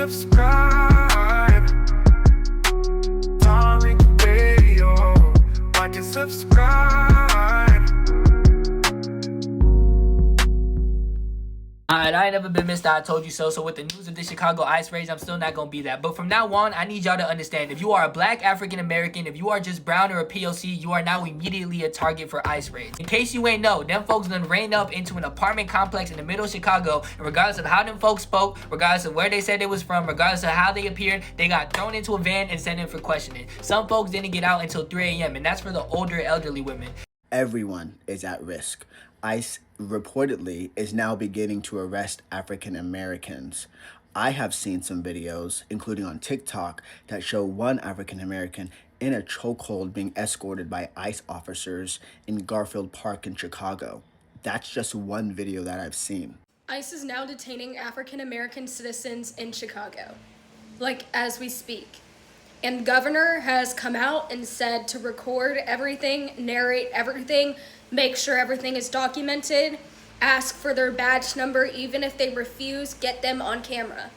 subscribe. Tariq Radio. Watch and subscribe. Alright, I ain't never been Mr. I Told You So. So with the news of the Chicago ice raids, I'm still not gonna be that. But from now on, I need y'all to understand, if you are a black African American, if you are just brown or a POC, you are now immediately a target for ice raids. In case you ain't know, them folks done ran up into an apartment complex in the middle of Chicago, and regardless of how them folks spoke, regardless of where they said they was from, regardless of how they appeared, they got thrown into a van and sent in for questioning. Some folks didn't get out until 3 a.m., and that's for the older elderly women. Everyone is at risk. ICE reportedly is now beginning to arrest African Americans. I have seen some videos, including on TikTok, that show one African American in a chokehold being escorted by ICE officers in Garfield Park in Chicago. That's just one video that I've seen. ICE is now detaining African American citizens in Chicago, as we speak. And the governor has come out and said to record everything, narrate everything, make sure everything is documented, ask for their badge number, even if they refuse, get them on camera.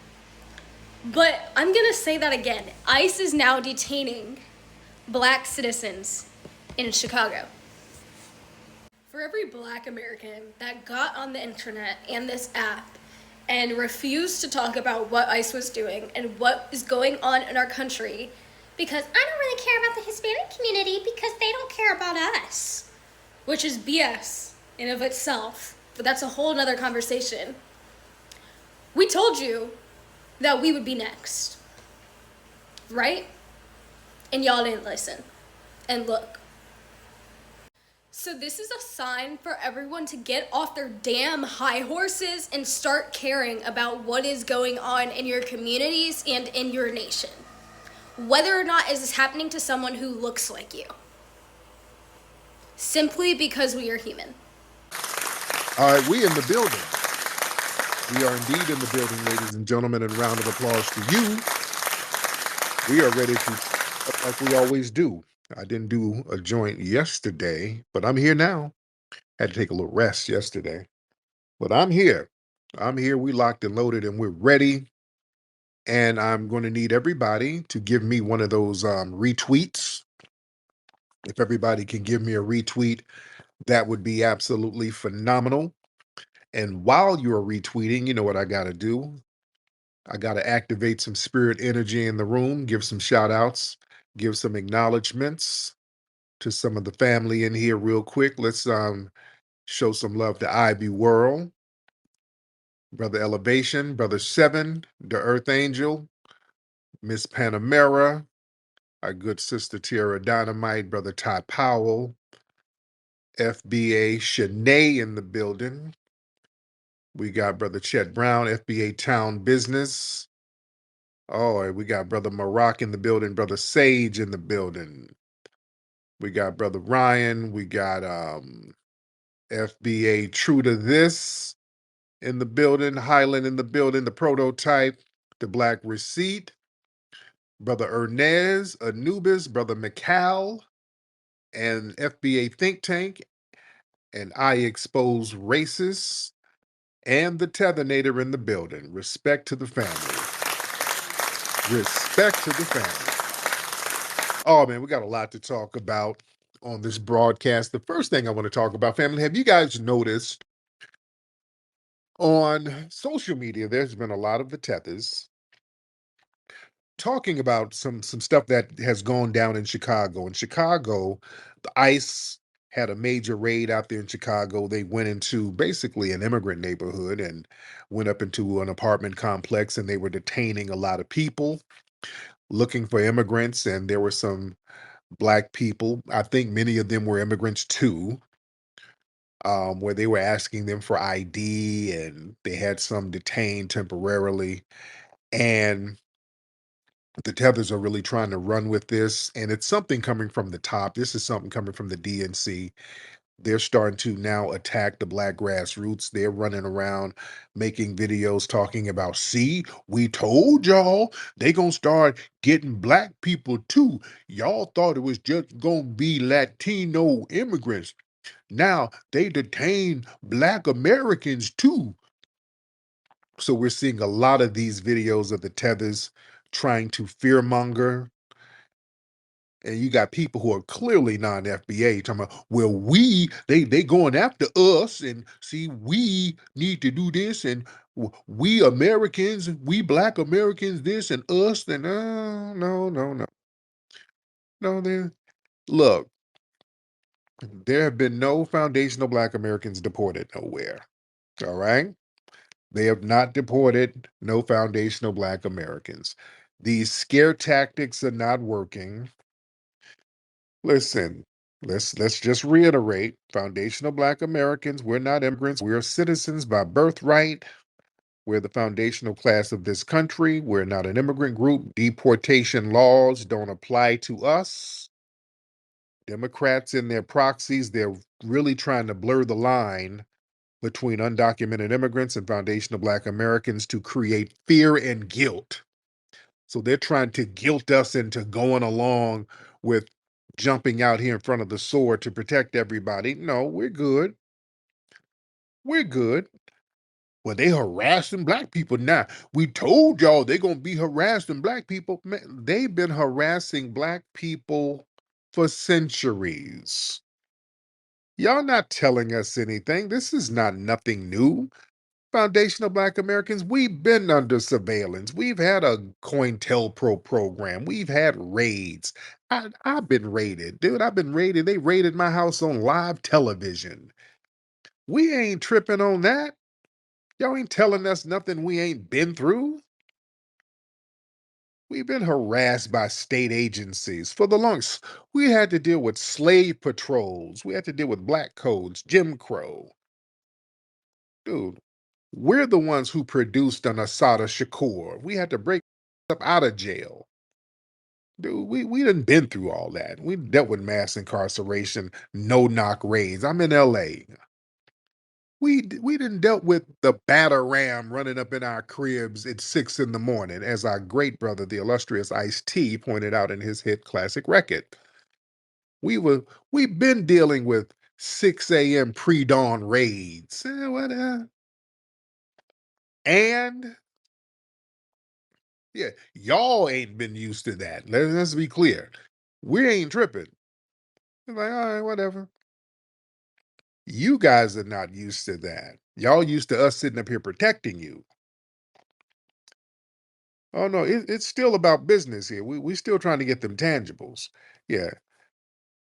But I'm gonna say that again. ICE is now detaining black citizens in Chicago. For every black American that got on the internet and this app and refused to talk about what ICE was doing and what is going on in our country, because I don't really care about the Hispanic community because they don't care about us, which is BS in of itself, but that's a whole nother conversation. We told you that we would be next, right? And y'all didn't listen. And look. So this is a sign for everyone to get off their damn high horses and start caring about what is going on in your communities and in your nation. Whether or not is this happening to someone who looks like you. Simply because we are human. All right, we in the building. We are indeed in the building, ladies and gentlemen, and a round of applause to you. We are ready to, like we always do. I didn't do a joint yesterday, but I'm here now. Had to take a little rest yesterday, but I'm here. We locked and loaded, and we're ready. And I'm going to need everybody to give me one of those retweets. If everybody can give me a retweet, that would be absolutely phenomenal. And while you're retweeting, you know what I got to do? I got to activate some spirit energy in the room, give some shout outs, give some acknowledgments to some of the family in here real quick. Let's show some love to Ivy World, Brother Elevation, Brother Seven, the Earth Angel, Miss Panamera, our good sister Tierra Dynamite, Brother Ty Powell, FBA Shanae in the building. We got Brother Chet Brown, FBA Town Business. Oh, we got Brother Maroc in the building, Brother Sage in the building. We got Brother Ryan. We got FBA True to This in the building, Highland in the building, the Prototype, the Black Receipt, Brother Ernez, Anubis, Brother McCall, and FBA Think Tank, and I Expose Racists, and the Tethinator in the building. Respect to the family. Respect to the family. Oh, man, we got a lot to talk about on this broadcast. The first thing I want to talk about, family, have you guys noticed on social media, there's been a lot of the tethers talking about some stuff that has gone down in Chicago. In Chicago, the ICE had a major raid out there in Chicago. They went into basically an immigrant neighborhood and went up into an apartment complex, and they were detaining a lot of people looking for immigrants, and there were some Black people. I think many of them were immigrants too, where they were asking them for ID, and they had some detained temporarily. And the tethers are really trying to run with this, and it's something coming from the top. This is something coming from the DNC. They're starting to now attack the Black grassroots. They're running around making videos talking about, see, we told y'all they gonna start getting Black people too. Y'all thought it was just gonna be Latino immigrants. Now they detain Black Americans too. So we're seeing a lot of these videos of the tethers trying to fearmonger. And you got people who are clearly non-FBA talking about, well, they going after us, and see, we need to do this, and we Americans, we Black Americans, this and us, and no, look, there have been no foundational Black Americans deported nowhere. All right. They have not deported no foundational Black Americans. These scare tactics are not working. Listen, let's just reiterate, foundational Black Americans, we're not immigrants, we're citizens by birthright. We're the foundational class of this country. We're not an immigrant group. Deportation laws don't apply to us. Democrats and their proxies, they're really trying to blur the line between undocumented immigrants and foundational Black Americans to create fear and guilt. So they're trying to guilt us into going along with jumping out here in front of the sword to protect everybody. No, we're good. We're good. Well, they harassing Black people now. We told y'all they're going to be harassing Black people. Man, they've been harassing Black people for centuries. Y'all not telling us anything. This is not nothing new. Foundational Black Americans, we've been under surveillance. We've had a COINTELPRO program. We've had raids. I've been raided, dude. I've been raided. They raided my house on live television. We ain't tripping on that. Y'all ain't telling us nothing we ain't been through. We've been harassed by state agencies for the longest. We had to deal with slave patrols. We had to deal with black codes, Jim Crow. Dude, we're the ones who produced an Assata Shakur. We had to break up out of jail. Dude, we done been through all that. We dealt with mass incarceration, no-knock raids. I'm in LA. We done dealt with the batter ram running up in our cribs at 6 in the morning, as our great brother, the illustrious Ice-T, pointed out in his hit classic record. We've been dealing with 6 a.m. pre-dawn raids. And yeah, y'all ain't been used to that. Let's be clear. We ain't tripping. It's like, all right, whatever. You guys are not used to that. Y'all used to us sitting up here protecting you. Oh no, it's still about business here. We still trying to get them tangibles. Yeah.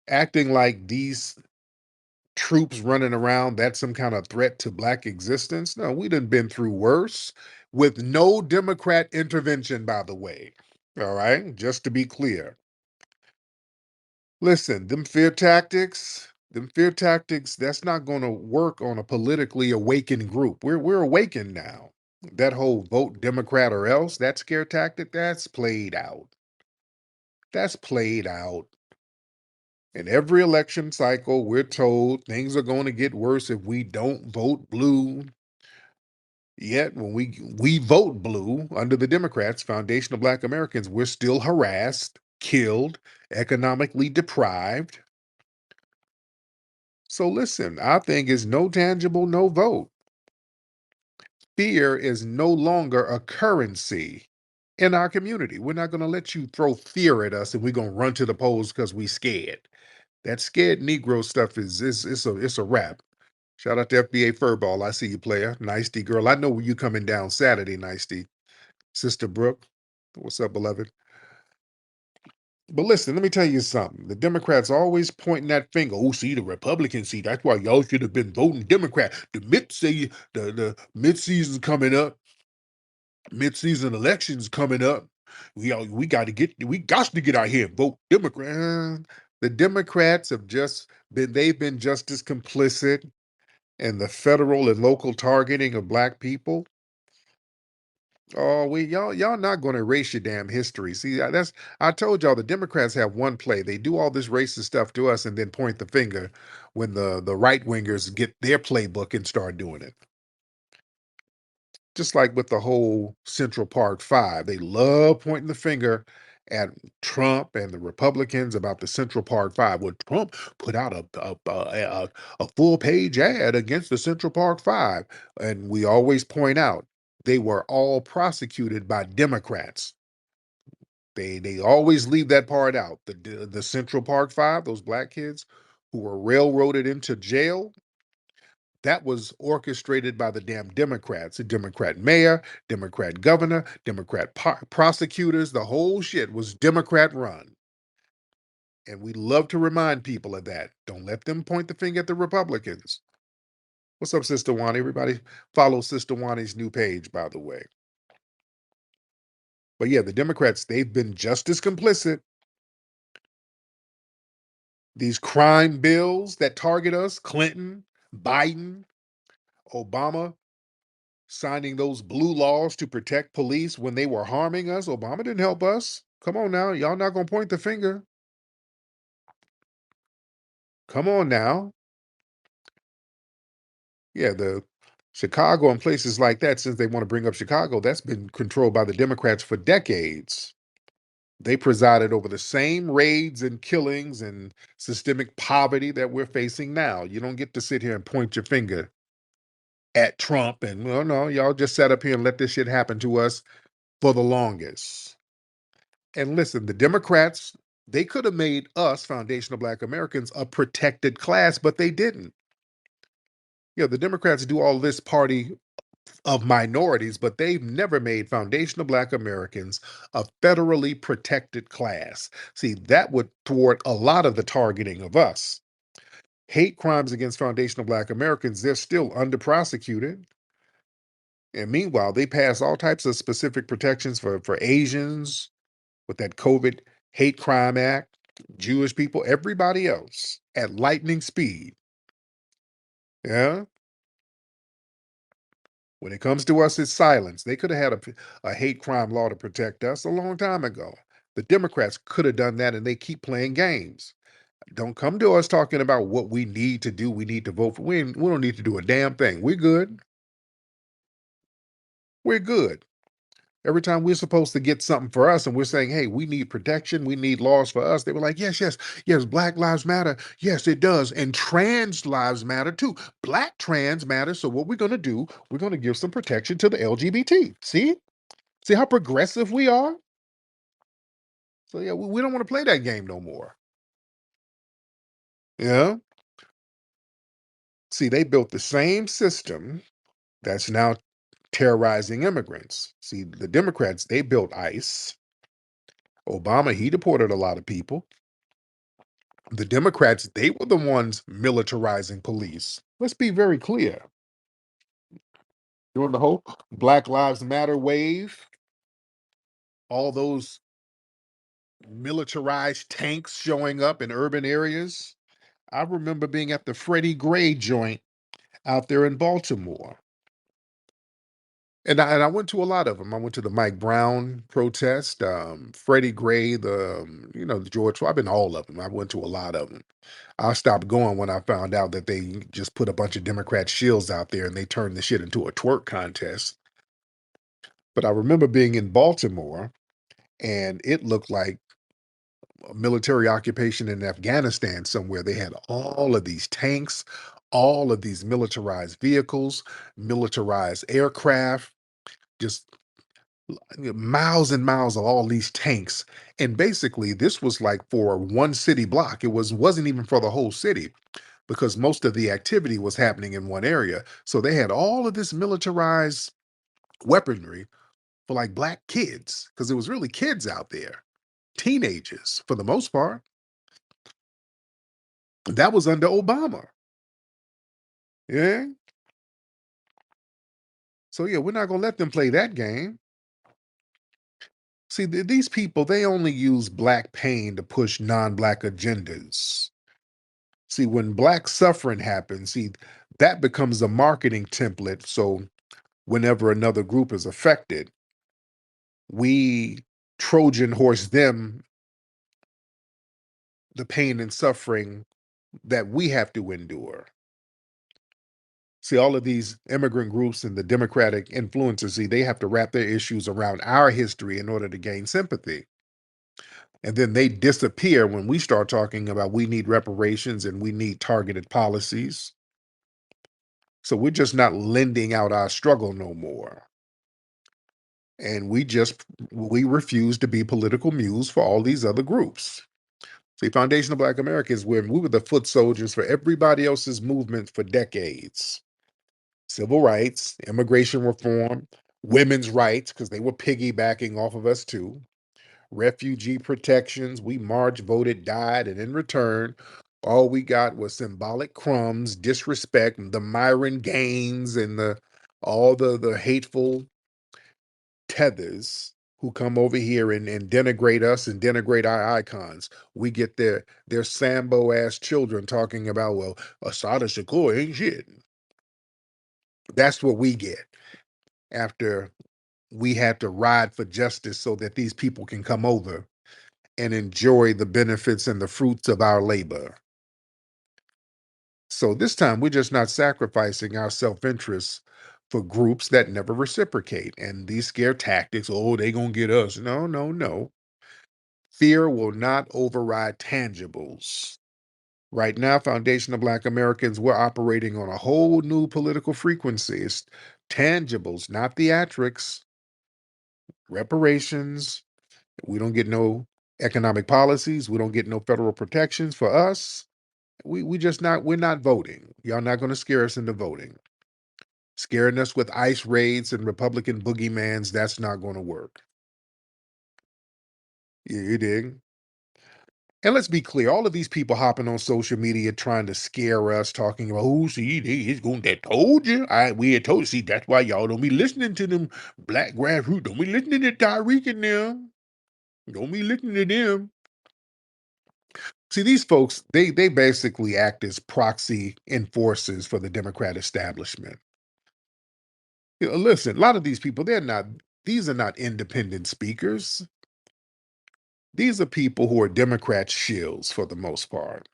Acting like these troops running around, that's some kind of threat to Black existence. No, we done been through worse with no Democrat intervention, by the way. All right, just to be clear. Listen, them fear tactics, that's not going to work on a politically awakened group. We're awakened now. That whole vote Democrat or else, that scare tactic, that's played out. That's played out. In every election cycle, we're told things are going to get worse if we don't vote blue. Yet, when we vote blue under the Democrats, foundational Black Americans, we're still harassed, killed, economically deprived. So listen, our thing is no tangible, no vote. Fear is no longer a currency in our community. We're not going to let you throw fear at us and we're going to run to the polls because we scared. That scared Negro stuff is it's a wrap. Shout out to FBA Furball. I see you, player. Nice D girl. I know you coming down Saturday, Nice D. Sister Brooke. What's up, beloved? But listen, let me tell you something. The Democrats always pointing that finger. Oh, see, the Republicans, see, that's why y'all should have been voting Democrat. The mid-season's coming up. Mid-season elections coming up. We got to get out here and vote Democrat. The Democrats they've been just as complicit in the federal and local targeting of Black people. Oh, y'all not going to erase your damn history. See, that's I told y'all the Democrats have one play. They do all this racist stuff to us and then point the finger when the right wingers get their playbook and start doing it. Just like with the whole Central Park Five, they love pointing the finger at Trump and the Republicans about the Central Park Five. Well, Trump put out a full page ad against the Central Park Five, and we always point out they were all prosecuted by Democrats. They always leave that part out. The Central Park Five, those black kids who were railroaded into jail, that was orchestrated by the damn Democrats. A Democrat mayor, Democrat governor, Democrat prosecutors. The whole shit was Democrat run. And we love to remind people of that. Don't let them point the finger at the Republicans. What's up, Sister Wani? Everybody follow Sister Wani's new page, by the way. But yeah, the Democrats, they've been just as complicit. These crime bills that target us, Clinton, Biden, Obama, signing those blue laws to protect police when they were harming us. Obama didn't help us. Come on now. Y'all not going to point the finger. Come on now. Yeah, the Chicago and places like that, since they want to bring up Chicago, that's been controlled by the Democrats for decades. They presided over the same raids and killings and systemic poverty that we're facing now. You don't get to sit here and point your finger at Trump and, well, no, y'all just sat up here and let this shit happen to us for the longest. And listen, the Democrats, they could have made us, foundational Black Americans, a protected class, but they didn't. You know, the Democrats do all this party of minorities, but they've never made foundational Black Americans a federally protected class. See, that would thwart a lot of the targeting of us. Hate crimes against foundational Black Americans, they're still under prosecuted. And meanwhile, they pass all types of specific protections for Asians with that COVID hate crime act, Jewish people, everybody else at lightning speed. Yeah. When it comes to us, it's silence. They could have had a hate crime law to protect us a long time ago. The Democrats could have done that, and they keep playing games. Don't come to us talking about what we need to do. We need to vote for. We don't need to do a damn thing. We're good. We're good. Every time we're supposed to get something for us and we're saying, hey, we need protection, we need laws for us, they were like, yes, yes, yes, Black Lives Matter. Yes, it does. And trans lives matter too. Black trans matter. So what we're going to do, we're going to give some protection to the LGBT. See? See how progressive we are? So yeah, we don't want to play that game no more. Yeah. See, they built the same system that's now terrorizing immigrants. See, the Democrats, they built ICE. Obama, he deported a lot of people. The Democrats, they were the ones militarizing police. Let's be very clear. During the whole Black Lives Matter wave, all those militarized tanks showing up in urban areas. I remember being at the Freddie Gray joint out there in Baltimore. And I went to a lot of them. I went to the Mike Brown protest, Freddie Gray, the George Floyd. I've been to all of them. I went to a lot of them. I stopped going when I found out that they just put a bunch of Democrat shields out there and they turned the shit into a twerk contest. But I remember being in Baltimore and it looked like a military occupation in Afghanistan somewhere. They had all of these tanks, all of these militarized vehicles, militarized aircraft, just miles and miles of all these tanks. And basically, this was like for one city block. Wasn't even for the whole city because most of the activity was happening in one area. So they had all of this militarized weaponry for like black kids because it was really kids out there, teenagers for the most part. That was under Obama. Yeah. So yeah, we're not gonna let them play that game. See, these people, they only use black pain to push non-black agendas. See, when black suffering happens, see, that becomes a marketing template. So whenever another group is affected, we Trojan horse them the pain and suffering that we have to endure. See, all of these immigrant groups and the Democratic influencers, see, they have to wrap their issues around our history in order to gain sympathy. And then they disappear when we start talking about we need reparations and we need targeted policies. So we're just not lending out our struggle no more. And we refuse to be political mules for all these other groups. See, Foundation of Black Americans, we were the foot soldiers for everybody else's movement for decades. Civil rights, immigration reform, women's rights, because they were piggybacking off of us too. Refugee protections, we marched, voted, died, and in return, all we got was symbolic crumbs, disrespect, and the Myron Gaines and all the hateful tethers who come over here and denigrate us and denigrate our icons. We get their Sambo ass children talking about, well, Asada Shakur ain't shit. That's what we get after we had to ride for justice so that these people can come over and enjoy the benefits and the fruits of our labor. So this time we're just not sacrificing our self-interest for groups that never reciprocate. And these scare tactics, oh, they gonna get us. No, no, no. Fear will not override tangibles. Right now, Foundation of Black Americans, we're operating on a whole new political frequency. It's tangibles, not theatrics, reparations. We don't get no economic policies. We don't get no federal protections for us. We're not voting. Y'all not going to scare us into voting. Scaring us with ICE raids and Republican boogeymans, that's not going to work. You dig? And let's be clear, all of these people hopping on social media trying to scare us, talking about, oh, see, he's going that told you. We had told you. See, that's why y'all don't be listening to them black grassroots. Don't be listening to Tariq and them. Don't be listening to them. See, these folks, they basically act as proxy enforcers for the Democrat establishment. Listen, a lot of these people, these are not independent speakers. These are people who are Democrat shills for the most part.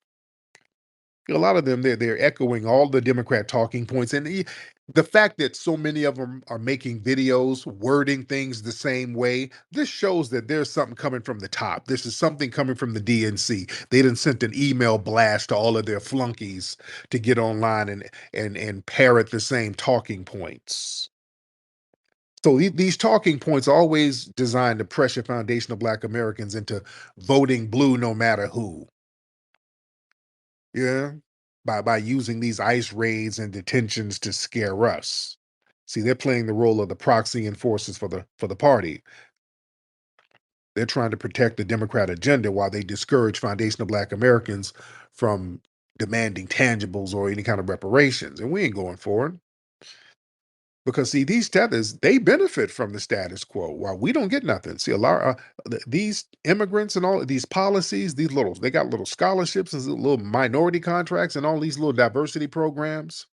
A lot of them, they're echoing all the Democrat talking points. And the fact that so many of them are making videos, wording things the same way, this shows that there's something coming from the top. This is something coming from the DNC. They done sent an email blast to all of their flunkies to get online and parrot the same talking points. So these talking points are always designed to pressure Foundation of Black Americans into voting blue no matter who. Yeah. By using these ICE raids and detentions to scare us. See, they're playing the role of the proxy enforcers for the party. They're trying to protect the Democrat agenda while they discourage Foundation of Black Americans from demanding tangibles or any kind of reparations. And we ain't going for it. Because see, these tethers, they benefit from the status quo while we don't get nothing. See, a lot these immigrants and all of these policies, they got little scholarships and little minority contracts and all these little diversity programs.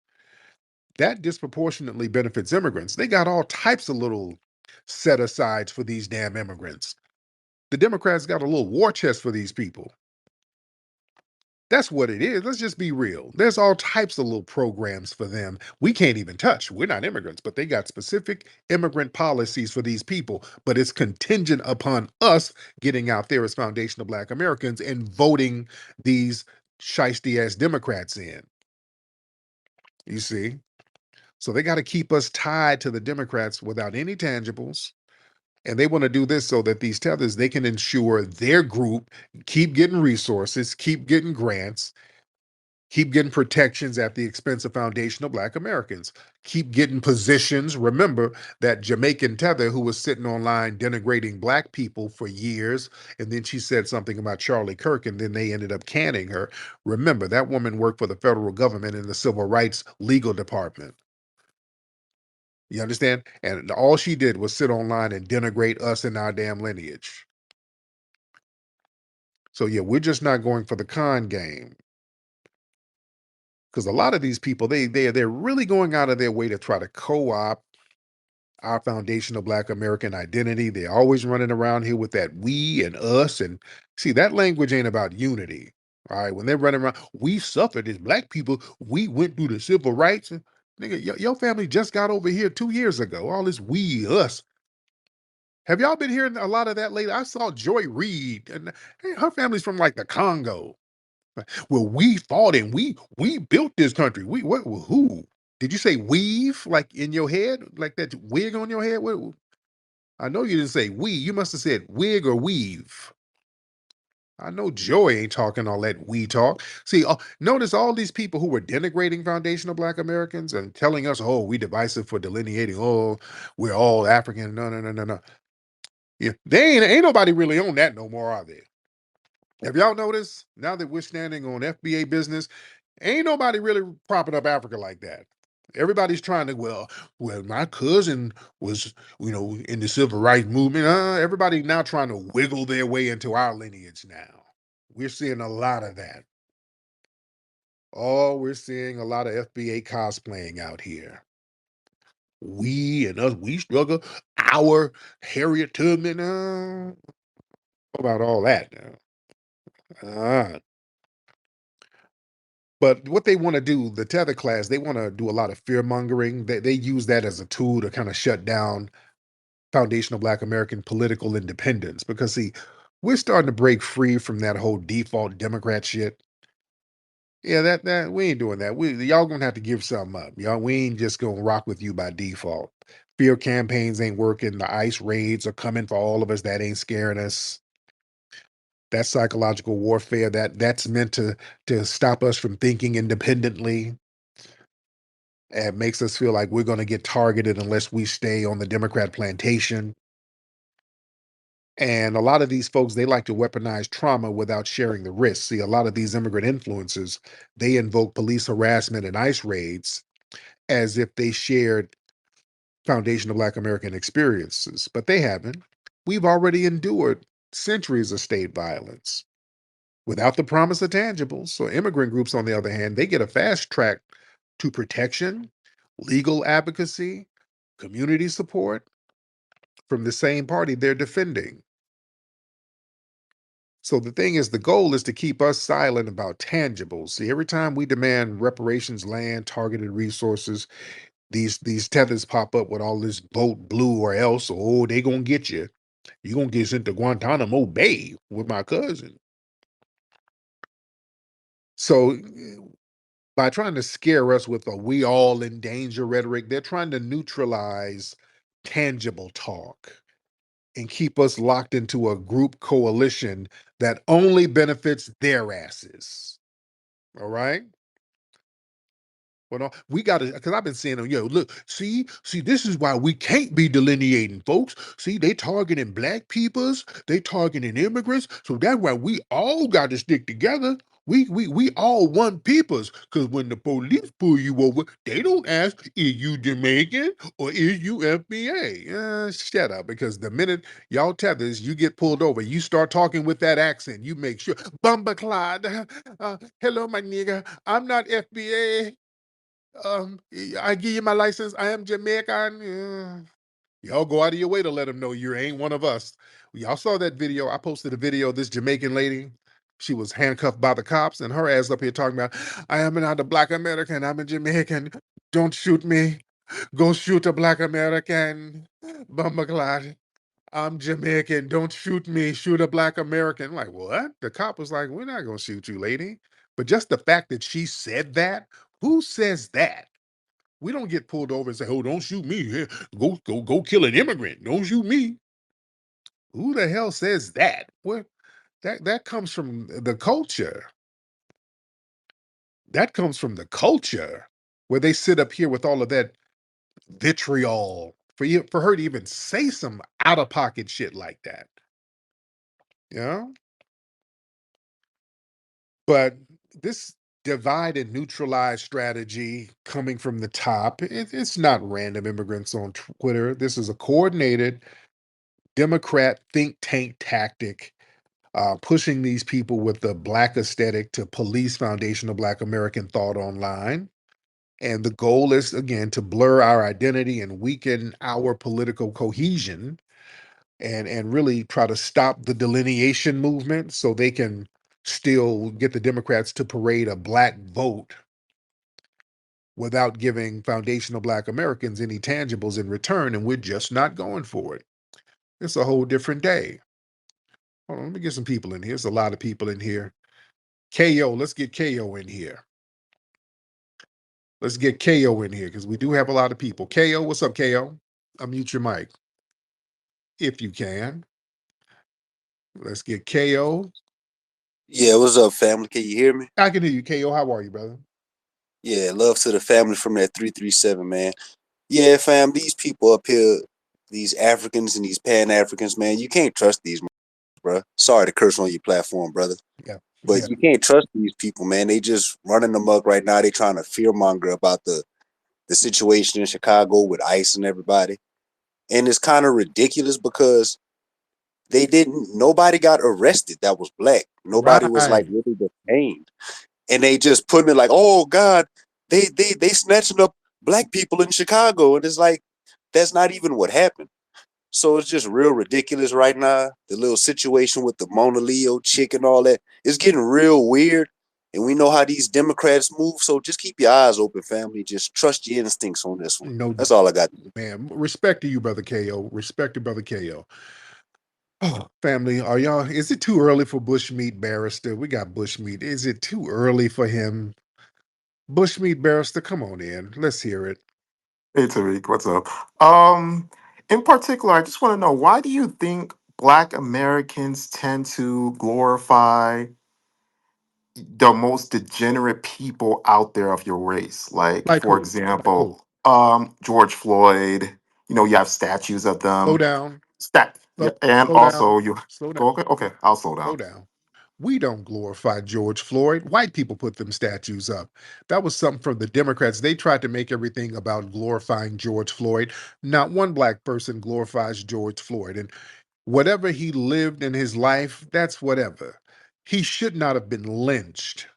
That disproportionately benefits immigrants. They got all types of little set asides for these damn immigrants. The Democrats got a little war chest for these people. That's what it is. Let's just be real. There's all types of little programs for them we can't even touch. We're not immigrants, but they got specific immigrant policies for these people. But it's contingent upon us getting out there as Foundation of Black Americans and voting these shiesty ass Democrats in. You see? So they got to keep us tied to the Democrats without any tangibles. And they want to do this so that these tethers, they can ensure their group keep getting resources, keep getting grants, keep getting protections at the expense of Foundation of Black Americans, keep getting positions. Remember that Jamaican tether who was sitting online denigrating Black people for years, and then she said something about Charlie Kirk, and then they ended up canning her. Remember, that woman worked for the federal government in the civil rights legal department. You understand? And all she did was sit online and denigrate us and our damn lineage. So yeah, we're just not going for the con game. Because a lot of these people, they're really going out of their way to try to co-opt our foundational Black American identity. They're always running around here with that we and us. And see, that language ain't about unity. All right. When they're running around, we suffered as Black people, we went through the civil rights. Nigga, your family just got over here 2 years ago. All this we, us. Have y'all been hearing a lot of that lately? I saw Joy Reid, and her family's from like the Congo. Well, we fought and we built this country. What who? Did you say weave like in your head? Like that wig on your head? What I know you didn't say we. You must have said wig or weave. I know Joy ain't talking all that we talk. See, notice all these people who were denigrating foundational Black Americans and telling us, oh, we divisive for delineating, oh, we're all African. No, no, no, no, no. Yeah, they ain't nobody really on that no more, are they? Have y'all noticed now that we're standing on FBA business, ain't nobody really propping up Africa like that. Everybody's trying to, well, my cousin was, in the civil rights movement. Everybody now trying to wiggle their way into our lineage now. We're seeing a lot of that. Oh, we're seeing a lot of FBA cosplaying out here. We and us, we struggle. Our Harriet Tubman, about all that now. But what they want to do, the tether class, they want to do a lot of fear mongering. They use that as a tool to kind of shut down foundational Black American political independence. Because see, we're starting to break free from that whole default Democrat shit. Yeah, that we ain't doing that. Y'all gonna have to give something up. Y'all, we ain't just gonna rock with you by default. Fear campaigns ain't working. The ICE raids are coming for all of us. That ain't scaring us. That psychological warfare that's meant to stop us from thinking independently and makes us feel like we're going to get targeted unless we stay on the Democrat plantation. And a lot of these folks, they like to weaponize trauma without sharing the risk. See, a lot of these immigrant influencers, they invoke police harassment and ICE raids as if they shared foundational Black American experiences, but they haven't. We've already endured centuries of state violence without the promise of tangibles. So immigrant groups, on the other hand, they get a fast track to protection, legal advocacy, community support from the same party they're defending. So the thing is, the goal is to keep us silent about tangibles. See, every time we demand reparations, land, targeted resources, these tethers pop up with all this vote blue or else. Oh, they gonna get you. You gonna get sent to Guantanamo Bay with my cousin. So by trying to scare us with a "we all in danger" rhetoric, they're trying to neutralize tangible talk and keep us locked into a group coalition that only benefits their asses. All right? Well, no, we got to, because I've been saying, look, see, this is why we can't be delineating, folks. See, they targeting Black peoples, they targeting immigrants, so that's why we all got to stick together. We all one peoples, because when the police pull you over, they don't ask, is you Jamaican or is you FBA? Shut up, because the minute y'all tethers, you get pulled over, you start talking with that accent, you make sure, Bumba Clyde, hello, my nigga, I'm not FBA. I give you my license. I am Jamaican. Y'all go out of your way to let them know you ain't one of us. Y'all saw that video. I posted a video of this Jamaican lady. She was handcuffed by the cops, and her ass up here talking about, I am not a Black American. I'm a Jamaican. Don't shoot me. Go shoot a Black American. Bumba I'm Jamaican. Don't shoot me. Shoot a Black American. I'm like, what? The cop was like, we're not going to shoot you, lady. But just the fact that she said that, who says that? We don't get pulled over and say, oh, don't shoot me. Go kill an immigrant. Don't shoot me. Who the hell says that? What? That comes from the culture. That comes from the culture where they sit up here with all of that vitriol for her to even say some out of pocket shit like that. Yeah. But this divide and neutralize strategy coming from the top, it's not random immigrants on Twitter. This is a coordinated Democrat think tank tactic, pushing these people with the Black aesthetic to police foundational Black American thought online. And the goal is, again, to blur our identity and weaken our political cohesion and really try to stop the delineation movement so they can still get the Democrats to parade a Black vote without giving foundational Black Americans any tangibles in return. And we're just not going for it. It's a whole different day. Hold on, let me get some people in here. There's a lot of people in here. KO, let's get KO in here. Let's get KO in here because we do have a lot of people. KO, what's up, KO? Unmute your mic. if you can. Let's get KO. Yeah, what's up, family? Can you hear me? I can hear you, KO. How are you, brother? Yeah, love to the family from that 337, man. Yeah, fam, these people up here, these Africans and these Pan Africans, man, you can't trust these, bro. Sorry to curse on your platform, brother, Yeah. but Yeah. you can't trust these people, man. They just running amok right now. They trying to fearmonger about the situation in Chicago with ICE and everybody, and it's kind of ridiculous because nobody got arrested that was black. Nobody was like Right. really detained. And they just put me like, oh God, they snatching up black people in Chicago, and it's like that's not even what happened. So it's just real ridiculous right now. The little situation with the Mona Leo chick and all that, it's getting real weird. And we know how these Democrats move, so just keep your eyes open, family. Just trust your instincts on this one. No, That's all I got. man. Respect to you, brother KO. Respect to brother KO. Oh, family, are y'all? Is it too early for Bushmeat Barrister? We got Bushmeat. Is it too early for him? Bushmeat Barrister, come on in. Let's hear it. Hey Tariq, what's up? Um, in particular, I just want to know, why do you think Black Americans tend to glorify the most degenerate people out there of your race? Like, Like for who? Like who? example, George Floyd. You have statues of Slow them. down. Yeah, Slow, and slow down. also you Slow down. go. Okay, okay, I'll slow Slow down. down. We don't glorify George Floyd. White people put them statues up. That was something from the Democrats. They tried to make everything about glorifying George Floyd. Not one black person glorifies George Floyd. And whatever he lived in his life, that's whatever. He should not have been lynched.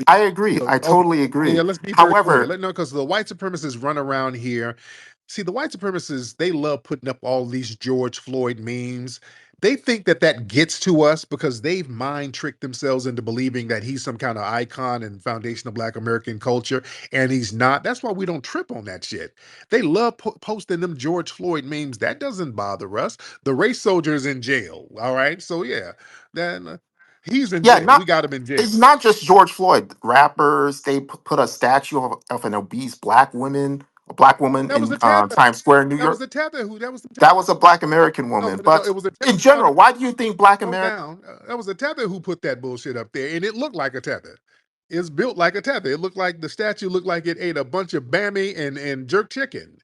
I agree. So, I okay, totally yeah, agree. let's be very clear. However, Let no, because the white supremacists run around here. See, the white supremacists, they love putting up all these George Floyd memes. They think that that gets to us because they've mind tricked themselves into believing that he's some kind of icon and foundation of Black American culture, and he's not. That's why we don't trip on that shit. They love posting them George Floyd memes. That doesn't bother us. The race soldier is in jail. All right, so yeah, then he's in yeah, jail. We not got him in it's jail. not just George Floyd. Rappers, they put a statue of an obese a black woman That was in the tether. Times Square in New That was York. the tether. Who? That was the That tether. was a black American No, woman. no, But it was the tether. in No, no, general, why do you think black slow American? down. That was the tether who put that bullshit up there, and it looked like a tether. It's built like a tether. It looked like the statue looked like it ate a bunch of bammy and jerk chicken.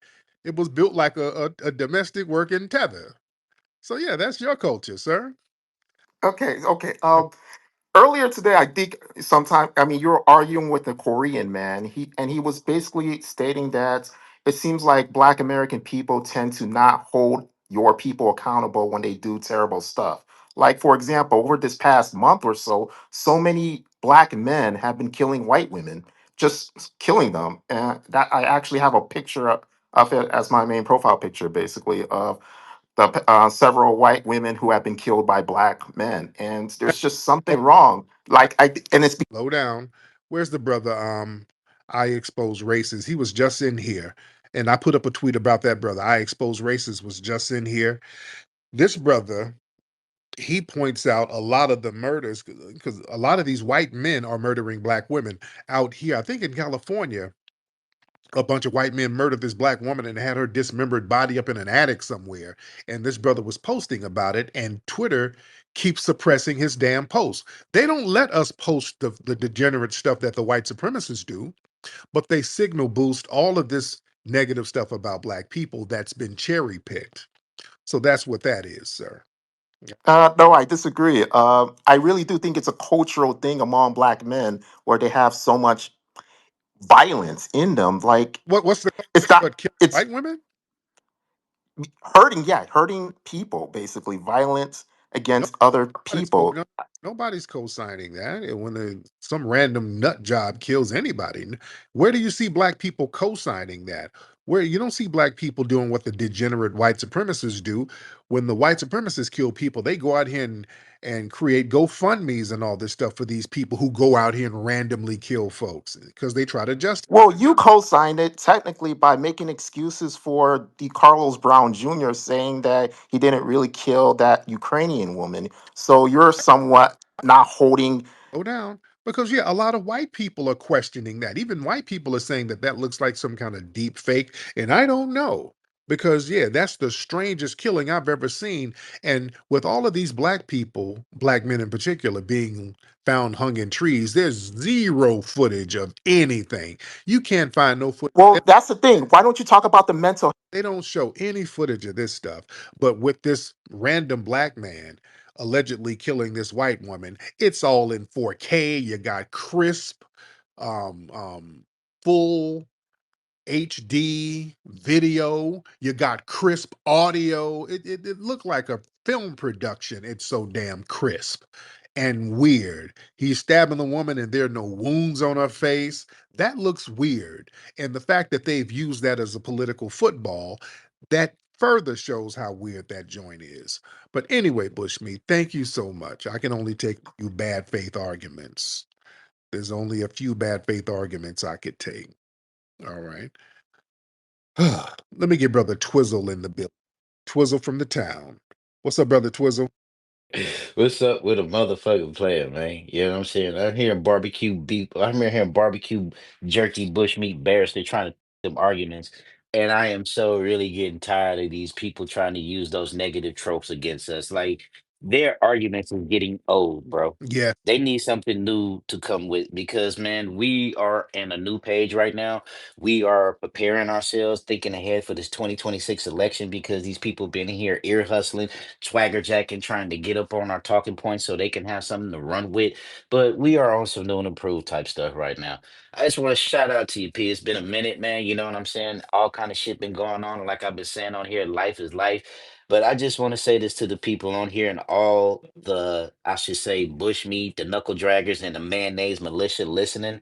It was built like a domestic working tether. So yeah, that's your culture, sir. Okay, okay. Earlier today, I think sometime, I mean, you were arguing with a Korean man. He was basically stating that it seems like Black American people tend to not hold your people accountable when they do terrible stuff. Like, for example, over this past month or so, so many Black men have been killing white women, just killing them. And that I actually have a picture of it as my main profile picture, basically, of several white women who have been killed by black men, and there's just something wrong. And it's Slow down. Where's the brother? I expose races. He was just in here, and I put up a tweet about that brother. I expose races was just in here. This brother, he points out a lot of the murders because a lot of these white men are murdering black women out here. I think in California, a bunch of white men murdered this black woman and had her dismembered body up in an attic somewhere. And this brother was posting about it, and Twitter keeps suppressing his damn posts. They don't let us post the degenerate stuff that the white supremacists do, but they signal boost all of this negative stuff about black people that's been cherry picked. So that's what that is, sir. no, I disagree. I really do think it's a cultural thing among black men where they have so much violence in them. Like, What's the it's culture? not What, killing it's white women? hurting, yeah, hurting people, basically violence No, against other nobody's people. nobody's co-signing that. And when some random nut job kills anybody, where do you see black people co-signing that? Where you don't see black people doing what the degenerate white supremacists do. When the white supremacists kill people, they go out here and create GoFundMe's and all this stuff for these people who go out here and randomly kill folks because they try to justify. Well, you co-signed it technically by making excuses for the Carlos Brown Jr. saying that he didn't really kill that Ukrainian woman. So you're somewhat not holding. Slow down. Because, yeah, a lot of white people are questioning that. Even white people are saying that that looks like some kind of deep fake. And I don't know. because yeah, that's the strangest killing I've ever seen. And with all of these black people, black men in particular, being found hung in trees, there's zero footage of anything. You can't find no footage. Well, that's the thing. Why don't you talk about the mental? They don't show any footage of this stuff. But with this random black man allegedly killing this white woman, it's all in 4K. You got crisp, full HD video. You got crisp audio. It looked like a film production. It's so damn crisp and weird. He's stabbing the woman and there are no wounds on her face. That looks weird. And the fact that they've used that as a political football, that further shows how weird that joint is. But anyway, Bushmeat, thank you so much. I can only take a few bad faith arguments. There's only a few bad faith arguments I could take. All right. Let me get Brother Twizzle in the bill. Twizzle from the town. What's up, Brother Twizzle? What's up with a motherfucking player, man? You know what I'm saying? I'm hearing barbecue beef. I'm hearing barbecue jerky bushmeat bears. They're trying to them arguments, and I am so really getting tired of these people trying to use those negative tropes against us. Like their arguments is getting old, bro. Yeah. They need something new to come with because, man, we are in a new page right now. We are preparing ourselves, thinking ahead for this 2026 election because these people been here ear hustling, swagger jacking, trying to get up on our talking points so they can have something to run with. But we are on some new and improved type stuff right now. I just want to shout out to you, P. It's been a minute, man. You know what I'm saying? All kind of shit been going on. And like I've been saying on here, life is life. But I just want to say this to the people on here and all the, I should say, bushmeat, the knuckle draggers, and the mayonnaise militia listening.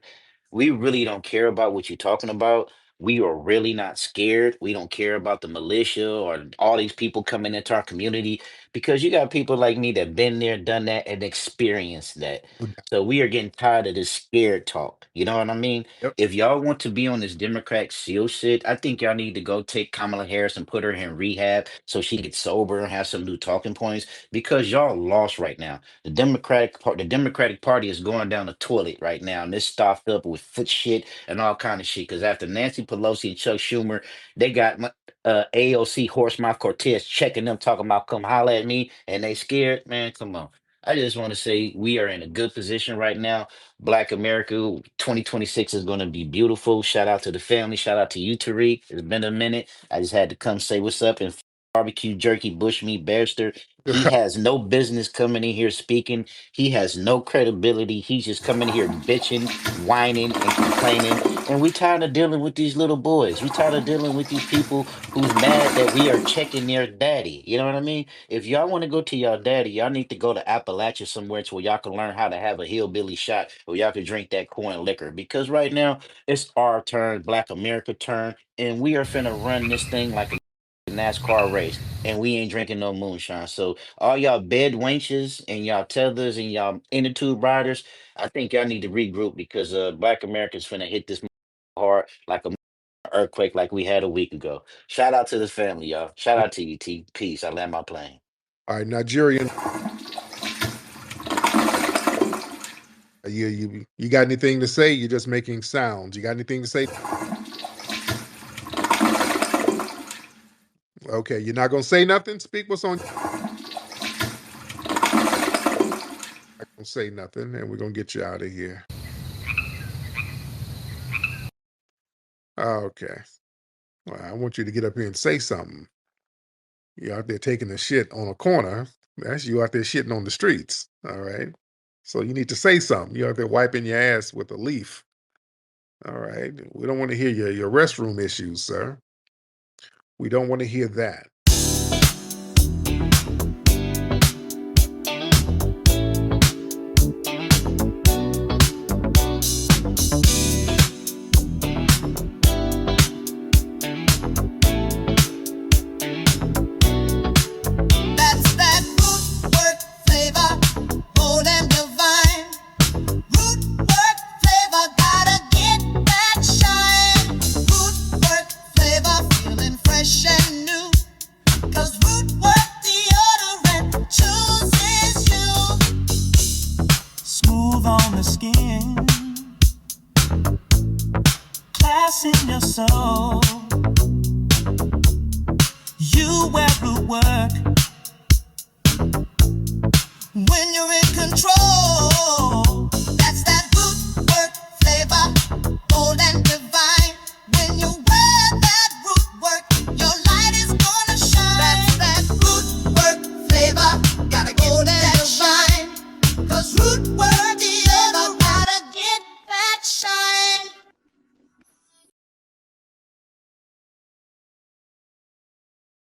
We really don't care about what you're talking about. We are really not scared. We don't care about the militia or all these people coming into our community because you got people like me that been there, done that, and experienced that. So we are getting tired of this scared talk. You know what I mean? Yep. If y'all want to be on this Democrat seal shit, I think y'all need to go take Kamala Harris and put her in rehab so she gets sober and have some new talking points because y'all lost right now. The Democratic Party is going down the toilet right now, and it's stuffed up with foot shit and all kind of shit. Because after Nancy Pelosi and Chuck Schumer, they got AOC Horsemouth Cortez checking them, talking about come holler at me, and they scared. Man, come on. I just want to say we are in a good position right now. Black America 2026 is going to be beautiful. Shout out to the family. Shout out to you, Tariq. It's been a minute. I just had to come say what's up and barbecue jerky bushmeat Barrister. He has no business coming in here speaking. He has no credibility. He's just coming here bitching, whining, and complaining. And we tired of dealing with these little boys. We tired of dealing with these people who's mad that we are checking their daddy. You know what I mean? If y'all want to go to y'all daddy, y'all need to go to Appalachia somewhere to where y'all can learn how to have a hillbilly shot or y'all can drink that corn liquor. Because right now, it's our turn, Black America turn, and we are finna run this thing like a NASCAR race, and we ain't drinking no moonshine. So all y'all bed wenches and y'all tethers and y'all inner tube riders, I think y'all need to regroup because Black America's finna hit this hard like a earthquake like we had a week ago. Shout out to the family, y'all. Shout out to you, T. Peace. I land my plane. All right, Nigerian. You got anything to say? You're just making sounds. You got anything to say? Okay, you're not gonna say nothing. Speak what's on. I don't say nothing, and we're gonna get you out of here. Okay. Well, I want you to get up here and say something. You're out there taking a shit on a corner. That's you out there shitting on the streets. All right. So you need to say something. You're out there wiping your ass with a leaf. All right. We don't want to hear your restroom issues, sir. We don't want to hear that. That's that root work flavor, bold and divine. Root work flavor, gotta get that shine. Root work flavor, feeling fresh and new. 'Cause root work deodorant chooses you. Smooth on the skin, class in your soul. do where root work. When you're in control,